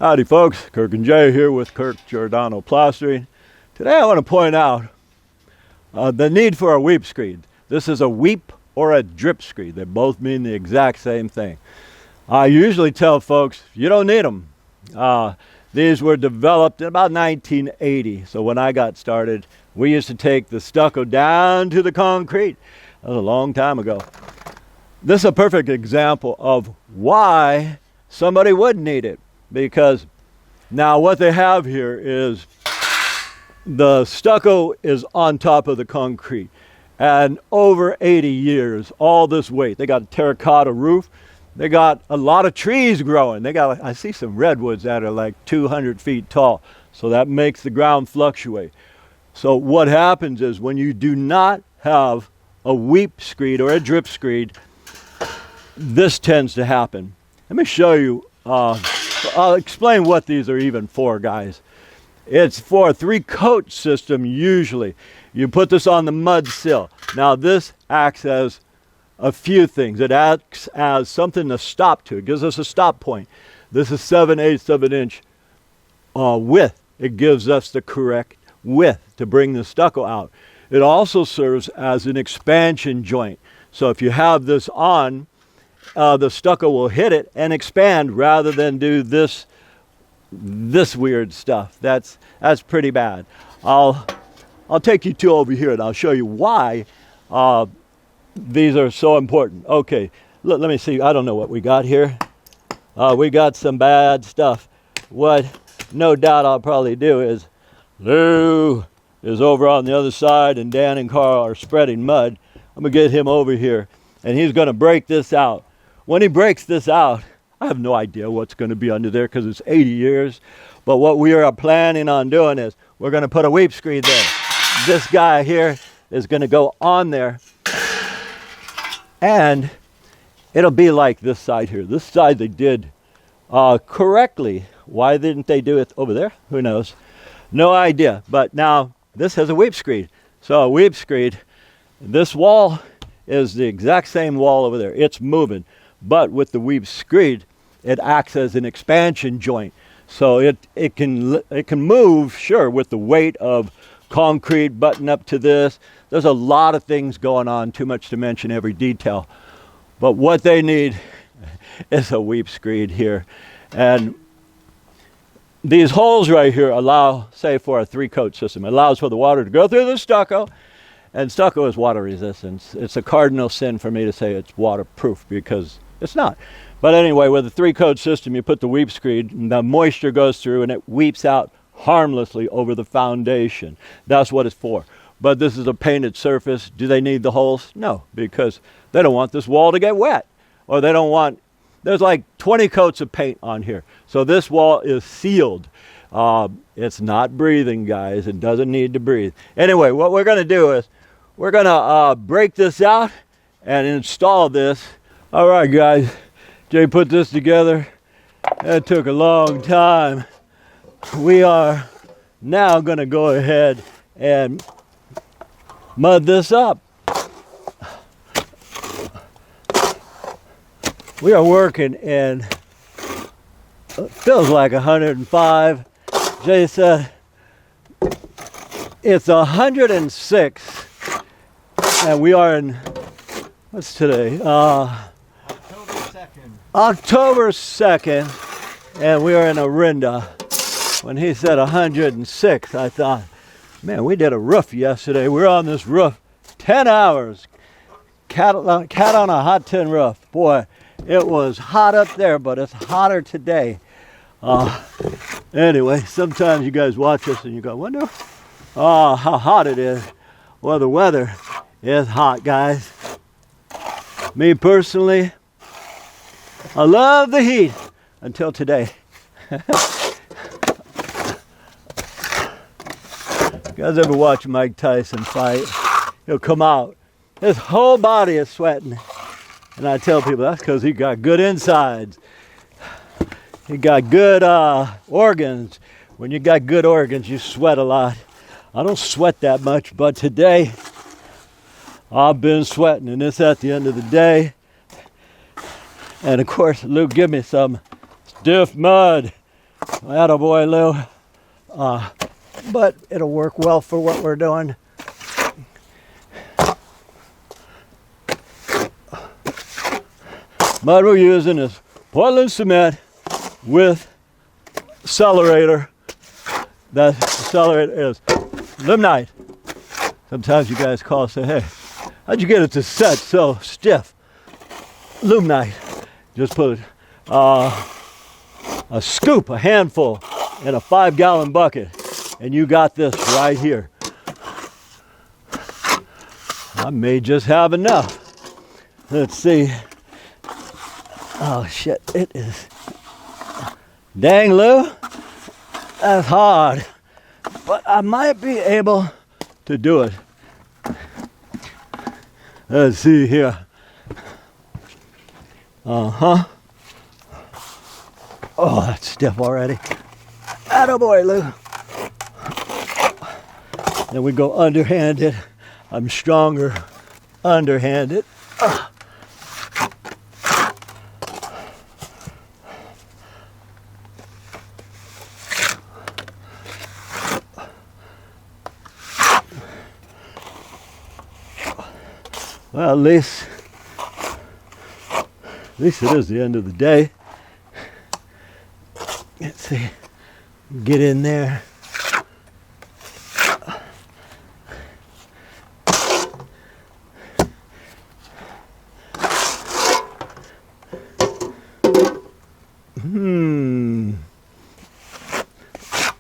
Howdy folks, Kirk and Jay here with Giordano plastering. Today I want to point out the need for a weep screed. This is a weep or a drip screed. They both mean the exact same thing. I usually tell folks you don't need them. These were developed in about 1980. So when I got started, we used to take the stucco down to the concrete. That was a long time ago. This is a perfect example of why somebody would need it. Because now what they have here is the stucco is on top of the concrete. And over 80 years, all this weight. They got a terracotta roof. They got a lot of trees growing. I see some redwoods that are like 200 feet tall. So that makes the ground fluctuate. So what happens is when you do not have a weep screed or a drip screed, this tends to happen. Let me show you. I'll explain what these are even for, guys. It's for a 3-coat system usually. You put this on the mud sill. Now this acts as a few things. It acts as something to stop to. It gives us a stop point. This is 7/8 of an inch width. It gives us the correct width to bring the stucco out. It also serves as an expansion joint. So if you have this on, the stucco will hit it and expand rather than do this weird stuff. That's pretty bad. I'll take you two over here and I'll show you why these are so important. Okay, let me see. I don't know what we got here. We got some bad stuff. What no doubt I'll probably do is Lou is over on the other side and Dan and Carl are spreading mud. I'm going to get him over here and he's going to break this out. When he breaks this out, I have no idea what's going to be under there because it's 80 years. But what we are planning on doing is we're going to put a weep screed there. This guy here is going to go on there. And it'll be like this side here. This side they did correctly. Why didn't they do it over there? Who knows? No idea. But now this has a weep screed. So a weep screed, this wall is the exact same wall over there. It's moving. But with the weep screed, it acts as an expansion joint. So it can move, sure, with the weight of concrete button up to this. There's a lot of things going on, too much to mention every detail. But what they need is a weep screed here. And these holes right here allow, say for a 3-coat system, it allows for the water to go through the stucco. And stucco is water resistance. It's a cardinal sin for me to say it's waterproof because it's not. But anyway, with a 3-coat system, you put the weep screed, and the moisture goes through, and it weeps out harmlessly over the foundation. That's what it's for. But this is a painted surface. Do they need the holes? No, because they don't want this wall to get wet. Or they don't want, there's like 20 coats of paint on here. So this wall is sealed. It's not breathing, guys. It doesn't need to breathe. Anyway, what we're going to do is we're going to break this out and install this. All right, guys. Jay put this together. That took a long time. We are now going to go ahead and mud this up. We are working in, it feels like 105. Jay said it's 106. And we are in, what's today? October 2nd. And we are in Orinda. When he said 106, I thought, man, we did a roof yesterday. We were on this roof 10 hours. Cat on a hot tin roof. Boy, it was hot up there, but it's hotter today. Anyway, sometimes you guys watch us and you go, wonder how hot it is. Well, the weather is hot, guys. Me personally, I love the heat until today. You guys ever watch Mike Tyson fight? He'll come out. His whole body is sweating. And I tell people that's because he got good insides. He got good organs. When you got good organs, you sweat a lot. I don't sweat that much, but today I've been sweating, and it's at the end of the day. And of course, Luke, give me some stiff mud. Attaboy, Lou. But it'll work well for what we're doing. Mud we're using is Portland cement with accelerator. That accelerator is limonite. Sometimes you guys call and say, hey, how'd you get it to set so stiff? Limonite. Just put a scoop, a handful, in a 5-gallon bucket, and you got this right here. I may just have enough. Let's see. Oh shit, it is. Dang, Lou, that's hard. But I might be able to do it. Let's see here. Uh-huh. Oh, that's stiff already. Attaboy, Lou. Then we go underhanded. I'm stronger underhanded. Well, at least it is the end of the day. Let's see, get in there.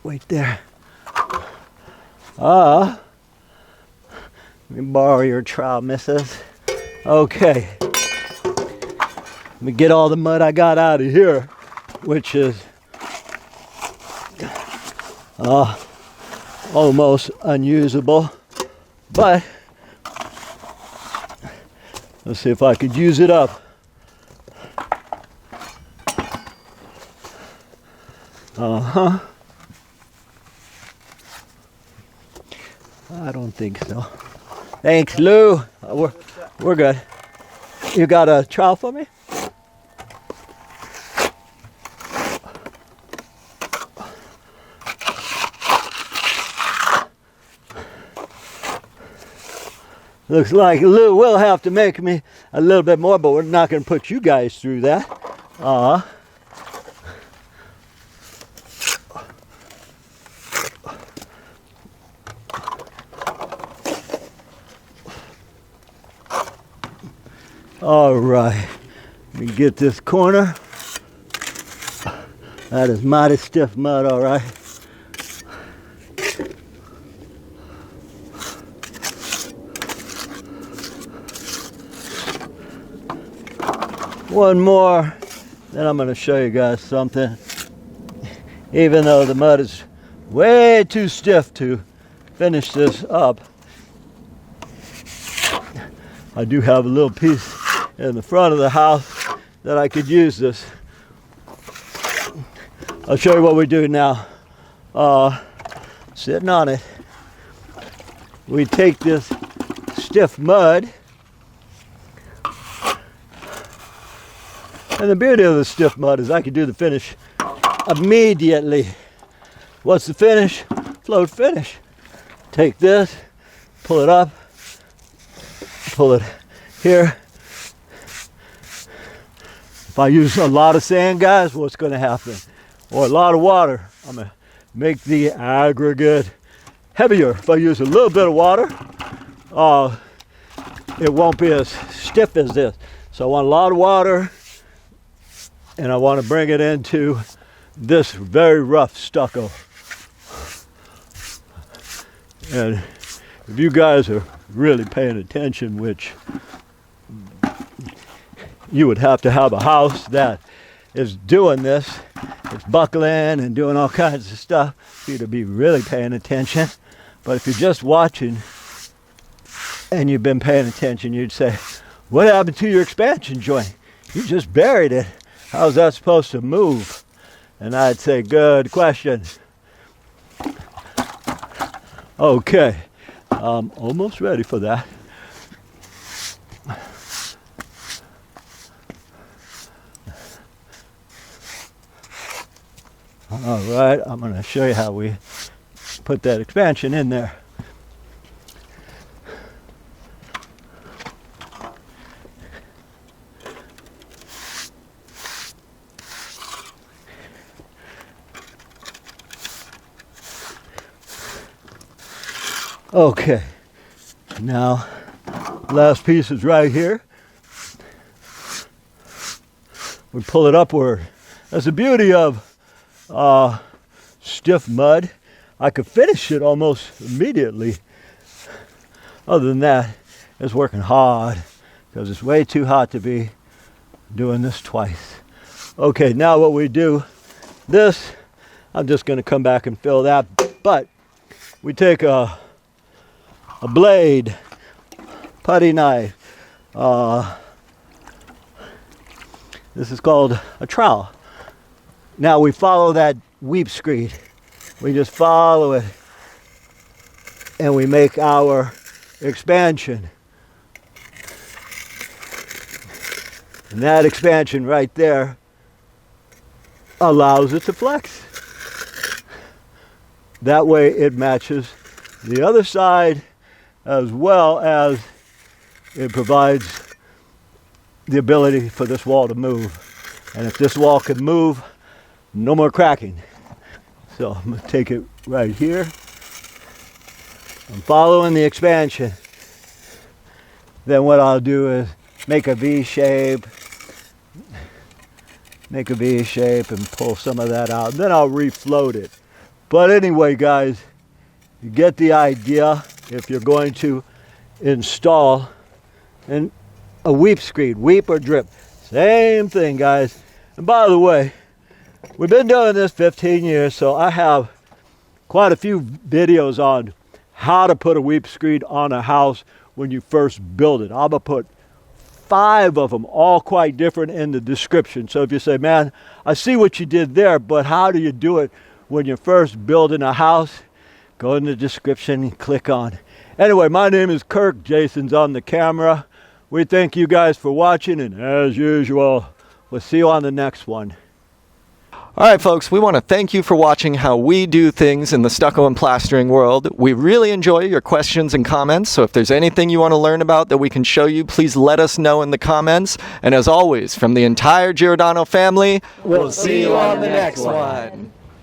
Wait there. Let me borrow your trowel, missus. Okay. Let me get all the mud I got out of here, which is almost unusable. But let's see if I could use it up. I don't think so. Thanks, Lou. We're good. You got a trowel for me? Looks like Lou will have to make me a little bit more, but we're not going to put you guys through that. All right, let me get this corner. That is mighty stiff mud, all right. One more, then I'm going to show you guys something. Even though the mud is way too stiff to finish this up, I do have a little piece in the front of the house that I could use this. I'll show you what we do now. Sitting on it, we take this stiff mud, and the beauty of the stiff mud is I can do the finish immediately. What's the finish? Float finish. Take this, pull it up, pull it here. If I use a lot of sand, guys, what's going to happen? Or a lot of water, I'm going to make the aggregate heavier. If I use a little bit of water, it won't be as stiff as this. So I want a lot of water, and I want to bring it into this very rough stucco. And if you guys are really paying attention, which you would have to have a house that is doing this, it's buckling and doing all kinds of stuff for you to be really paying attention. But if you're just watching and you've been paying attention, you'd say, what happened to your expansion joint? You just buried it. How's that supposed to move? And I'd say, good question. Okay, I'm almost ready for that. All right, I'm going to show you how we put that expansion in there. Okay, now last piece is right here. We pull it upward. That's the beauty of stiff mud. I could finish it almost immediately. Other than that, it's working hard because it's way too hot to be doing this twice. Okay, now what we do, this, I'm just going to come back and fill that, but we take a blade, putty knife. This is called a trowel. Now we follow that weep screed. We just follow it and we make our expansion. And that expansion right there allows it to flex. That way it matches the other side, as well as it provides the ability for this wall to move. And if this wall can move, no more cracking. So I'm going to take it right here. I'm following the expansion. Then what I'll do is make a V shape. Make a V shape and pull some of that out. Then I'll refloat it. But anyway, guys, you get the idea. If you're going to install a weep screed, weep or drip, same thing, guys. And by the way, we've been doing this 15 years, so I have quite a few videos on how to put a weep screed on a house when you first build it. I'm going to put 5 of them, all quite different, in the description. So if you say, man, I see what you did there, but how do you do it when you're first building a house? Go in the description and click on. Anyway, my name is Kirk. Jason's on the camera. We thank you guys for watching, and as usual, we'll see you on the next one. All right, folks, we want to thank you for watching how we do things in the stucco and plastering world. We really enjoy your questions and comments, so if there's anything you want to learn about that we can show you, please let us know in the comments. And as always, from the entire Giordano family, we'll see you on the next one.